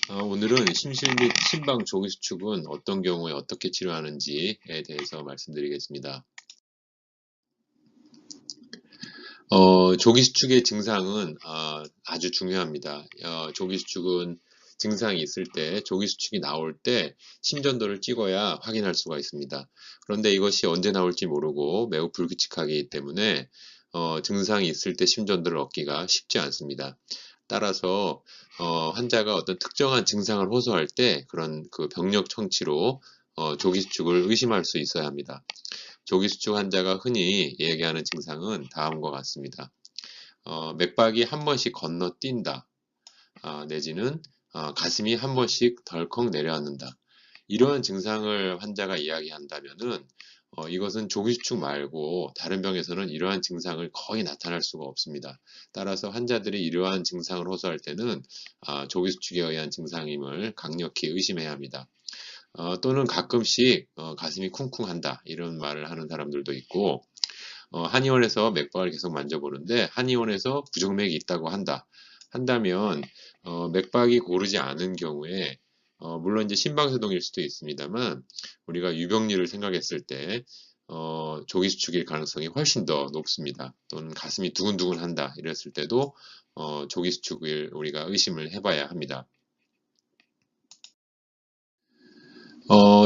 오늘은 심실 및 심방 조기 수축은 어떤 경우에 어떻게 치료하는지에 대해서 말씀드리겠습니다. 조기 수축의 증상은 아주 중요합니다. 조기 수축은 증상이 있을 때, 조기 수축이 나올 때 심전도를 찍어야 확인할 수가 있습니다. 그런데 이것이 언제 나올지 모르고 매우 불규칙하기 때문에 증상이 있을 때 심전도를 얻기가 쉽지 않습니다. 따라서 환자가 어떤 특정한 증상을 호소할 때 그런 그 병력 청취로 조기 수축을 의심할 수 있어야 합니다. 조기 수축 환자가 흔히 얘기하는 증상은 다음과 같습니다. 맥박이 한 번씩 건너뛴다, 내지는 가슴이 한 번씩 덜컥 내려앉는다. 이러한 증상을 환자가 이야기한다면은 이것은 조기 수축 말고 다른 병에서는 이러한 증상을 거의 나타날 수가 없습니다. 따라서 환자들이 이러한 증상을 호소할 때는 조기 수축에 의한 증상임을 강력히 의심해야 합니다. 또는 가끔씩 가슴이 쿵쿵한다 이런 말을 하는 사람들도 있고 한의원에서 맥박을 계속 만져보는데 한의원에서 부정맥이 있다고 한다면 맥박이 고르지 않은 경우에 물론 이제 심방세동일 수도 있습니다만 우리가 유병리를 생각했을 때 조기 수축일 가능성이 훨씬 더 높습니다. 또는 가슴이 두근두근한다 이랬을 때도 조기 수축을 우리가 의심을 해봐야 합니다.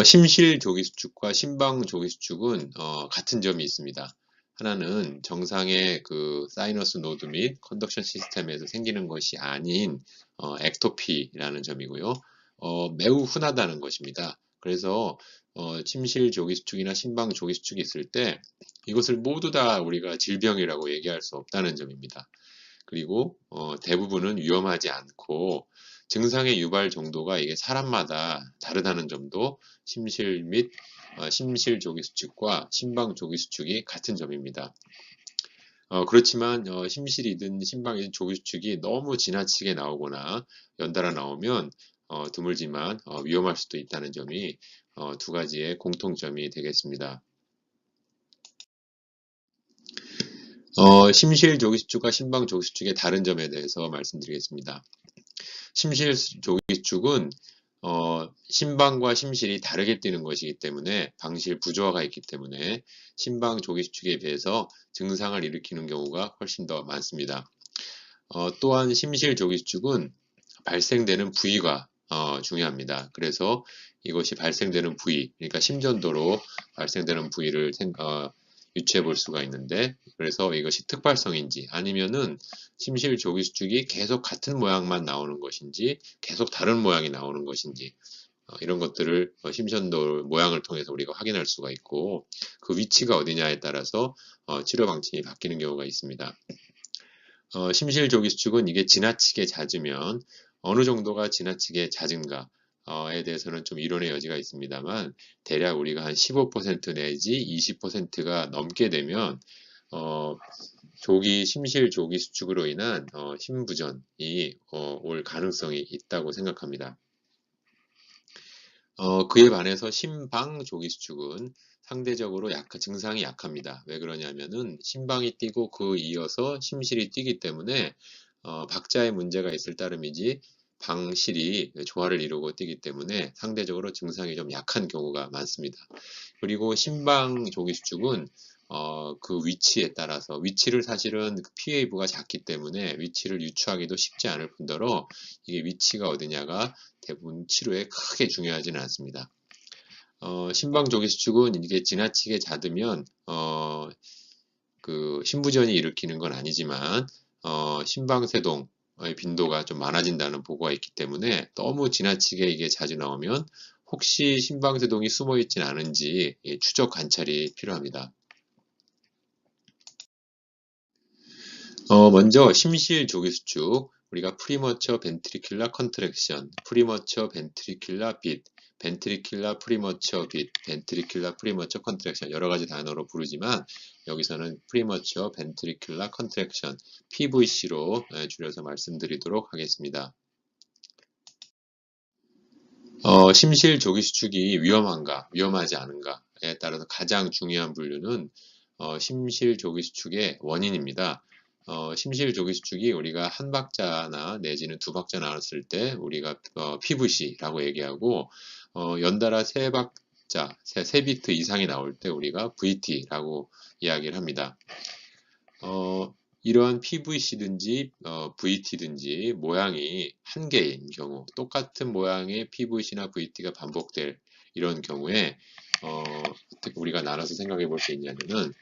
심실 조기 수축과 심방 조기 수축은 같은 점이 있습니다. 하나는 정상의 그 사이너스 노드 및 컨덕션 시스템에서 생기는 것이 아닌 액토피라는 점이고요. 매우 흔하다는 것입니다. 그래서 심실 조기 수축이나 심방 조기 수축이 있을 때 이것을 모두 다 우리가 질병이라고 얘기할 수 없다는 점입니다. 그리고 대부분은 위험하지 않고 증상의 유발 정도가 이게 사람마다 다르다는 점도 심실 및 심실 조기 수축과 심방 조기 수축이 같은 점입니다. 그렇지만 심실이든 심방이든 조기 수축이 너무 지나치게 나오거나 연달아 나오면 드물지만 위험할 수도 있다는 점이 두 가지의 공통점이 되겠습니다. 심실 조기 수축과 심방 조기 수축의 다른 점에 대해서 말씀드리겠습니다. 심실 조기 수축은 심방과 심실이 다르게 뛰는 것이기 때문에 방실 부조화가 있기 때문에 심방 조기 수축에 비해서 증상을 일으키는 경우가 훨씬 더 많습니다. 또한 심실 조기 수축은 발생되는 부위가 중요합니다. 그래서 이것이 발생되는 부위, 그러니까 심전도로 발생되는 부위를 유추해 볼 수가 있는데, 그래서 이것이 특발성인지 아니면은 심실 조기 수축이 계속 같은 모양만 나오는 것인지 계속 다른 모양이 나오는 것인지 이런 것들을 심전도 모양을 통해서 우리가 확인할 수가 있고 그 위치가 어디냐에 따라서 치료 방침이 바뀌는 경우가 있습니다. 심실 조기 수축은 이게 지나치게 잦으면 어느 정도가 지나치게 잦은가에 대해서는 좀 이론의 여지가 있습니다만 대략 우리가 한 15% 내지 20%가 넘게 되면 심실 조기 수축으로 인한 심부전이 올 가능성이 있다고 생각합니다. 그에 반해서 심방 조기 수축은 상대적으로 증상이 약합니다. 왜 그러냐면은 심방이 뛰고 그 이어서 심실이 뛰기 때문에 박자에 문제가 있을 따름이지 방실이 조화를 이루고 뛰기 때문에 상대적으로 증상이 좀 약한 경우가 많습니다. 그리고 심방 조기 수축은 그 위치에 따라서 위치를 사실은 PA부가 작기 때문에 위치를 유추하기도 쉽지 않을 뿐더러 이게 위치가 어디냐가 대부분 치료에 크게 중요하지는 않습니다. 심방 조기 수축은 이게 지나치게 잦으면 그 심부전이 일으키는 건 아니지만 심방세동의 빈도가 좀 많아진다는 보고가 있기 때문에 너무 지나치게 이게 자주 나오면 혹시 심방세동이 숨어 있진 않은지 추적 관찰이 필요합니다. 먼저 심실 조기 수축, 우리가 프리머처 벤트리큘라 컨트랙션, 프리머처 벤트리큘라 빛, 벤트리큘라 프리머처 빛, 벤트리큘라 프리머처 컨트랙션 여러 가지 단어로 부르지만 여기서는 프리머처 벤트리큘라 컨트랙션 PVC로 줄여서 말씀드리도록 하겠습니다. 심실 조기 수축이 위험한가, 위험하지 않은가에 따라서 가장 중요한 분류는 심실 조기 수축의 원인입니다. 심실 조기수축이 우리가 한 박자나 내지는 두 박자 나왔을 때 우리가 PVC라고 얘기하고 연달아 세 박자, 세 비트 이상이 나올 때 우리가 VT라고 이야기를 합니다. 이러한 PVC든지 VT든지 모양이 한 개인 경우, 똑같은 모양의 PVC나 VT가 반복될 이런 경우에 어떻게 우리가 나눠서 생각해 볼 수 있냐면은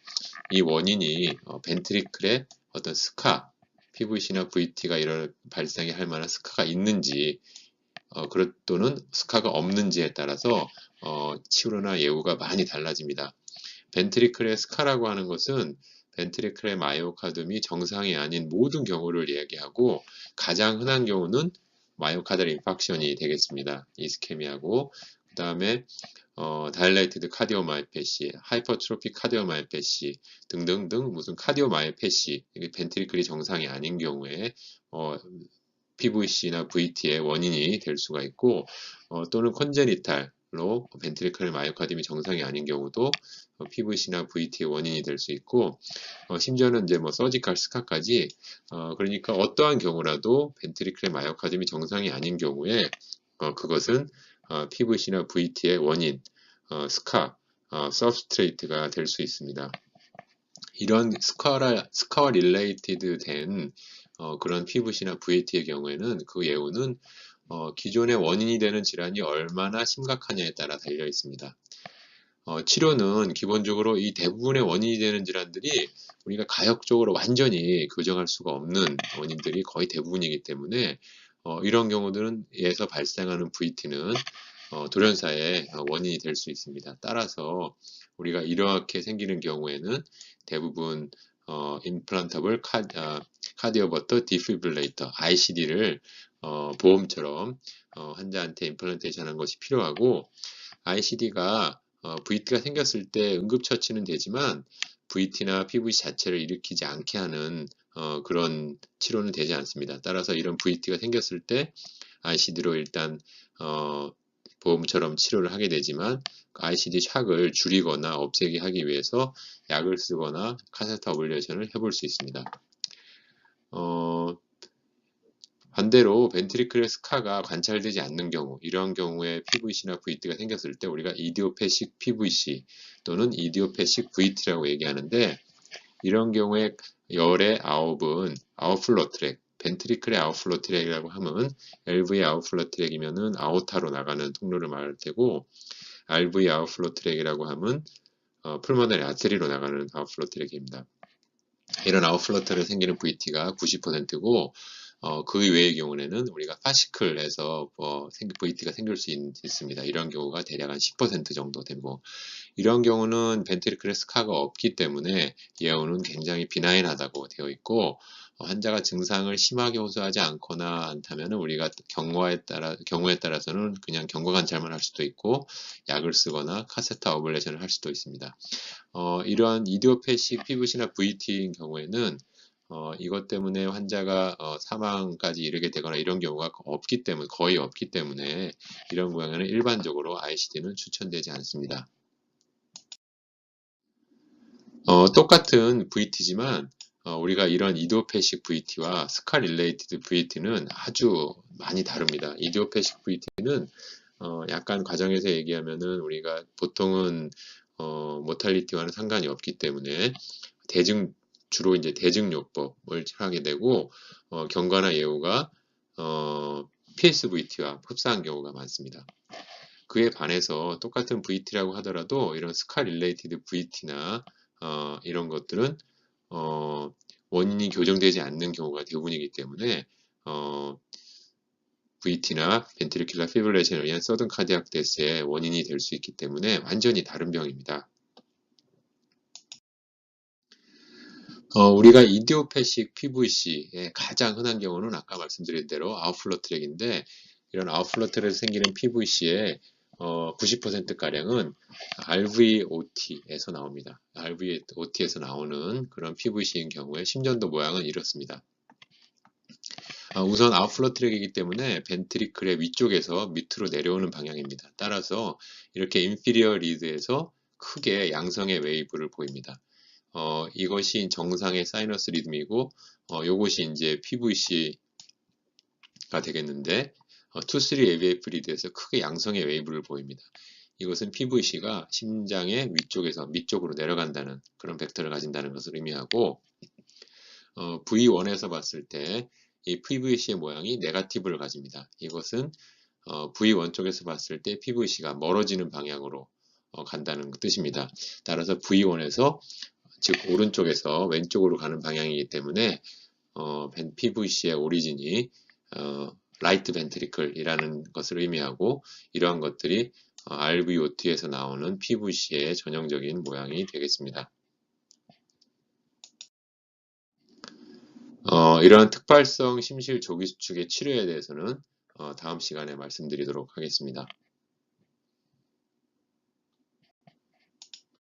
이 원인이 벤트리클의 어떤 스카, PVC나 VT가 이런 발생이 할 만한 스카가 있는지 또는 스카가 없는지에 따라서 치료나 예후가 많이 달라집니다. 벤트리클의 스카라고 하는 것은 벤트리클의 마이오카드미 정상이 아닌 모든 경우를 이야기하고 가장 흔한 경우는 마이오카드al 인팍션이 되겠습니다. 이스케미하고 그 다음에 다일레이티드 카디오마이패시, 하이퍼트로픽 카디오마이패시 등등등 무슨 카디오마이패시 이게 벤트리클이 정상이 아닌 경우에 PVC나 VT의 원인이 될 수가 있고 또는 컨제니탈로 벤트리클 마이오카디미 정상이 아닌 경우도 PVC나 VT의 원인이 될 수 있고 심지어는 이제 뭐 서지컬 스카까지 그러니까 어떠한 경우라도 벤트리클의 마이오카디미 정상이 아닌 경우에 그것은 PVC나 VT의 원인, 스카, 서브스트레이트가 될 수 있습니다. 이런 스카와 릴레이티드 된 그런 PVC나 VT의 경우에는 그 예후는 기존의 원인이 되는 질환이 얼마나 심각하냐에 따라 달려 있습니다. 치료는 기본적으로 이 대부분의 원인이 되는 질환들이 우리가 가역적으로 완전히 교정할 수가 없는 원인들이 거의 대부분이기 때문에 이런 경우들에서 발생하는 VT는 돌연사의 원인이 될 수 있습니다. 따라서 우리가 이렇게 생기는 경우에는 대부분 임플란터블 카디오버터 디피브릴레이터 ICD를 보험처럼 환자한테 임플란테이션 하는 것이 필요하고 ICD가 VT가 생겼을 때 응급처치는 되지만 VT나 PVC 자체를 일으키지 않게 하는 그런 치료는 되지 않습니다. 따라서 이런 VT가 생겼을 때 ICD로 일단 보험처럼 치료를 하게 되지만 ICD 샥을 줄이거나 없애게 하기 위해서 약을 쓰거나 카세터 어블레이션을 해볼 수 있습니다. 반대로 벤트리클의 스카가 관찰되지 않는 경우, 이런 경우에 PVC나 VT가 생겼을 때 우리가 이디오패식 PVC 또는 이디오패식 VT라고 얘기하는데 이런 경우에 열의 아홉은 아웃플로 트랙, 벤트리클의 아웃플로 트랙이라고 하면 LV 아웃플로 트랙이면은 아오타로 나가는 통로를 말할 테고 RV 아웃플로 트랙이라고 하면 풀모널 아테리로 나가는 아웃플로 트랙입니다. 이런 아웃플로 트랙에 생기는 VT가 90%고 그 외의 경우에는 우리가 파시클에서 VT가 생길 수 있습니다. 이런 경우가 대략 한 10% 정도 되고 이런 경우는 벤트리클의 스카가 없기 때문에 예후는 굉장히 비나인하다고 되어 있고 환자가 증상을 심하게 호소하지 않거나 않다면 우리가 경우에 따라서는 그냥 경과 관찰만 할 수도 있고 약을 쓰거나 카세터 어블레이션을 할 수도 있습니다. 이러한 이디오패식 PVC나 VT인 경우에는 이것 때문에 환자가 사망까지 이르게 되거나 이런 경우가 거의 없기 때문에 이런 경우에는 일반적으로 ICD는 추천되지 않습니다. 똑같은 VT지만 우리가 이런 이디오패식 VT와 스카 릴레이티드 VT는 아주 많이 다릅니다. 이디오패식 VT는 약간 과정에서 얘기하면은 우리가 보통은 모탈리티와는 상관이 없기 때문에 주로 이제 대증요법을 하게 되고 경과나 예후가 PSVT와 흡사한 경우가 많습니다. 그에 반해서 똑같은 VT라고 하더라도 이런 스카 릴레이티드 VT나 이런 것들은 원인이 교정되지 않는 경우가 대부분이기 때문에 VT나 벤트리큘러 피브릴레이션에 의한 서든 카디악 데스의 원인이 될 수 있기 때문에 완전히 다른 병입니다. 우리가 이디오패식 PVC의 가장 흔한 경우는 아까 말씀드린 대로 아웃플로 트랙인데 이런 아웃플로 트랙에서 생기는 PVC의 90%가량은 RVOT에서 나옵니다. RVOT에서 나오는 그런 PVC인 경우에 심전도 모양은 이렇습니다. 우선 아웃플로 트랙이기 때문에 벤트리클의 위쪽에서 밑으로 내려오는 방향입니다. 따라서 이렇게 인피리어 리드에서 크게 양성의 웨이브를 보입니다. 이것이 정상의 사이너스 리듬이고, 요것이 이제 PVC가 되겠는데, 2, 3 AVF 리드에서 크게 양성의 웨이브를 보입니다. 이것은 PVC가 심장의 위쪽에서 밑쪽으로 내려간다는 그런 벡터를 가진다는 것을 의미하고, V1에서 봤을 때 이 PVC의 모양이 네거티브를 가집니다. 이것은 V1 쪽에서 봤을 때 PVC가 멀어지는 방향으로 간다는 뜻입니다. 따라서 V1에서 즉 오른쪽에서 왼쪽으로 가는 방향이기 때문에 PVC의 오리진이 라이트 벤트리클이라는 것을 의미하고, 이러한 것들이 RVOT에서 나오는 PVC의 전형적인 모양이 되겠습니다. 이러한 특발성 심실 조기 수축의 치료에 대해서는 다음 시간에 말씀드리도록 하겠습니다.